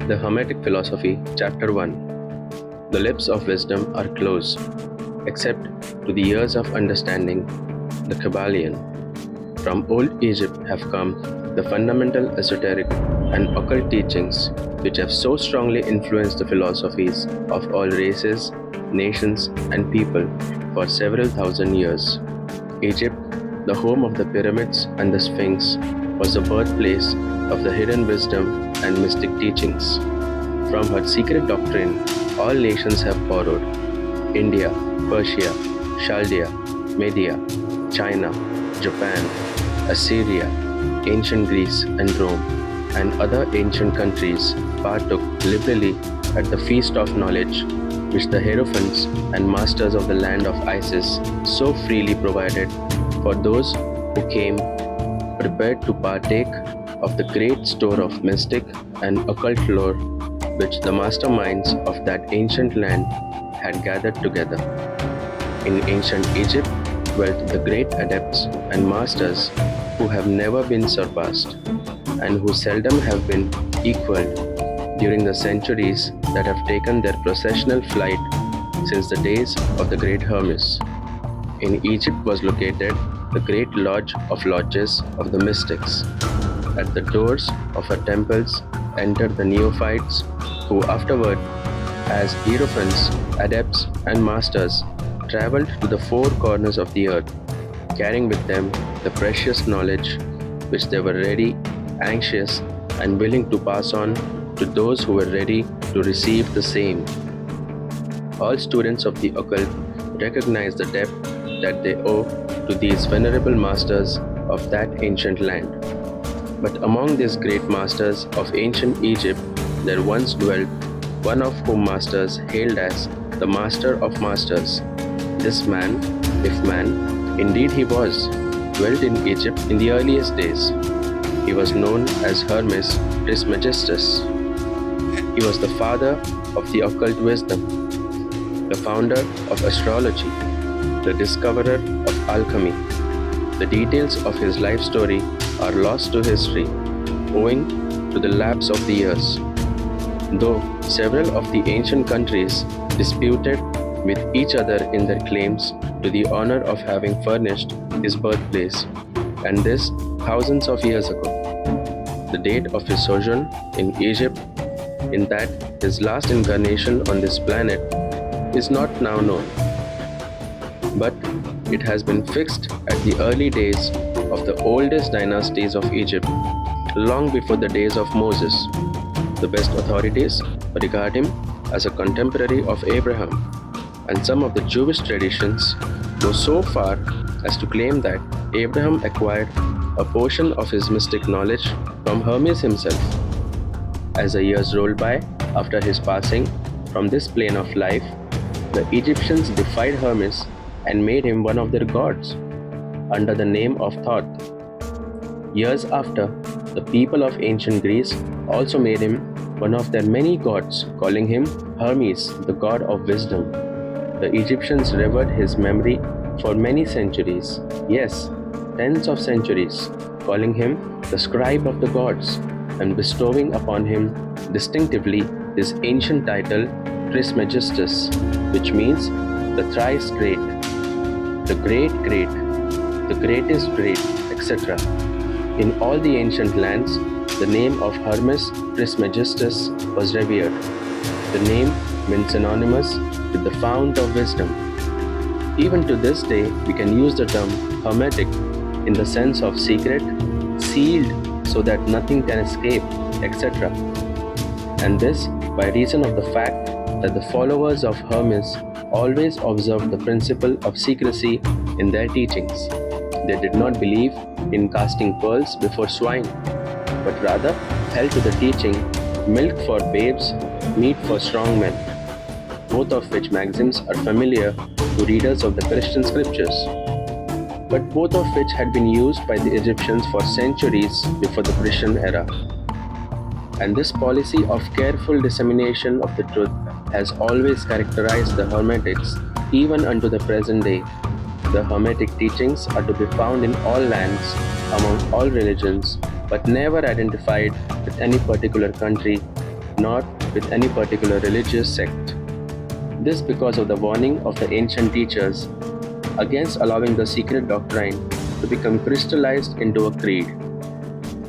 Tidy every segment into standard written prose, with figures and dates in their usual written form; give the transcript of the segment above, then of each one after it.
The Hermetic Philosophy, Chapter 1. The lips of wisdom are closed, except to the ears of understanding, the Kybalion. From old Egypt have come the fundamental esoteric and occult teachings which have so strongly influenced the philosophies of all races, nations, and people for several thousand years. Egypt, the home of the pyramids and the Sphinx, was the birthplace of the hidden wisdom and mystic teachings. From her secret doctrine, all nations have borrowed. India, Persia, Chaldea, Media, China, Japan, Assyria, ancient Greece and Rome, and other ancient countries partook liberally at the feast of knowledge which the hierophants and masters of the land of Isis so freely provided for those who came prepared to partake of the great store of mystic and occult lore which the masterminds of that ancient land had gathered together. In ancient Egypt dwelt the great adepts and masters who have never been surpassed and who seldom have been equaled during the centuries that have taken their processional flight since the days of the great Hermes. In Egypt was located the great lodge of lodges of the mystics. At the doors of her temples entered the neophytes who afterward, as hierophants, adepts, and masters, traveled to the four corners of the earth, carrying with them the precious knowledge which they were ready, anxious, and willing to pass on to those who were ready to receive the same. All students of the occult recognize the debt that they owe to these venerable masters of that ancient land. But among these great masters of ancient Egypt, there once dwelt one of whom masters hailed as the Master of Masters. This man, if man, indeed he was, dwelt in Egypt in the earliest days. He was known as Hermes Trismegistus. He was the father of the occult wisdom, the founder of astrology, the discoverer of alchemy. The details of his life story are lost to history, owing to the lapse of the years. Though several of the ancient countries disputed with each other in their claims to the honor of having furnished his birthplace, and this thousands of years ago. The date of his sojourn in Egypt, in that his last incarnation on this planet, is not now known, but it has been fixed at the early days of the oldest dynasties of Egypt, long before the days of Moses. The best authorities regard him as a contemporary of Abraham, and some of the Jewish traditions go so far as to claim that Abraham acquired a portion of his mystic knowledge from Hermes himself. As the years rolled by after his passing from this plane of life, the Egyptians defied Hermes and made him one of their gods under the name of Thoth. Years after, the people of ancient Greece also made him one of their many gods, calling him Hermes, the god of wisdom. The Egyptians revered his memory for many centuries, yes, tens of centuries, calling him the scribe of the gods and bestowing upon him distinctively this ancient title Trismegistus, which means the thrice great, the great great, the greatest great, etc. In all the ancient lands, the name of Hermes Trismegistus was revered. The name means synonymous with the fount of wisdom. Even to this day, we can use the term Hermetic in the sense of secret, sealed so that nothing can escape, etc. And this by reason of the fact that the followers of Hermes always observed the principle of secrecy in their teachings. They did not believe in casting pearls before swine, but rather held to the teaching, milk for babes, meat for strong men, both of which maxims are familiar to readers of the Christian scriptures, but both of which had been used by the Egyptians for centuries before the Christian era. And this policy of careful dissemination of the truth has always characterized the Hermetics even unto the present day. The Hermetic teachings are to be found in all lands, among all religions, but never identified with any particular country not with any particular religious sect. This because of the warning of the ancient teachers against allowing the secret doctrine to become crystallized into a creed.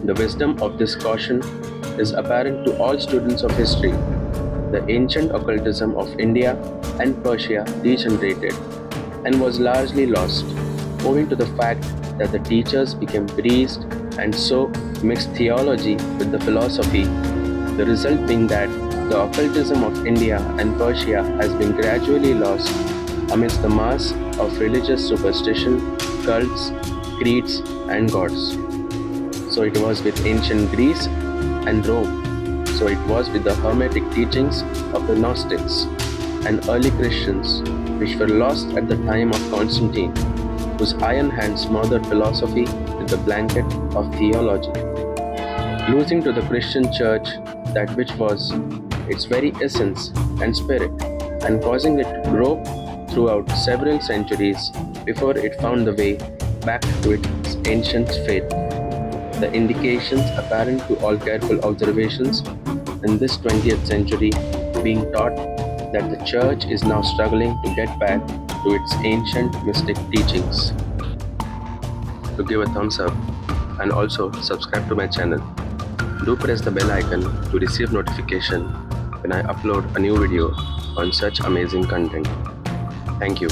The wisdom of this caution is apparent to all students of history. The ancient occultism of India and Persia degenerated and was largely lost, owing to the fact that the teachers became priests and so mixed theology with the philosophy, the result being that the occultism of India and Persia has been gradually lost amidst the mass of religious superstition, cults, creeds, and gods. So it was with ancient Greece and Rome. So it was with the Hermetic teachings of the Gnostics and early Christians, which were lost at the time of Constantine, whose iron hand smothered philosophy with the blanket of theology, losing to the Christian church that which was its very essence and spirit, and causing it to grow throughout several centuries before it found the way back to its ancient faith. The indications apparent to all careful observations in this 20th century being taught that the church is now struggling to get back to its ancient mystic teachings. To give a thumbs up and also subscribe to my channel. Do press the bell icon to receive notification when I upload a new video on such amazing content. Thank you.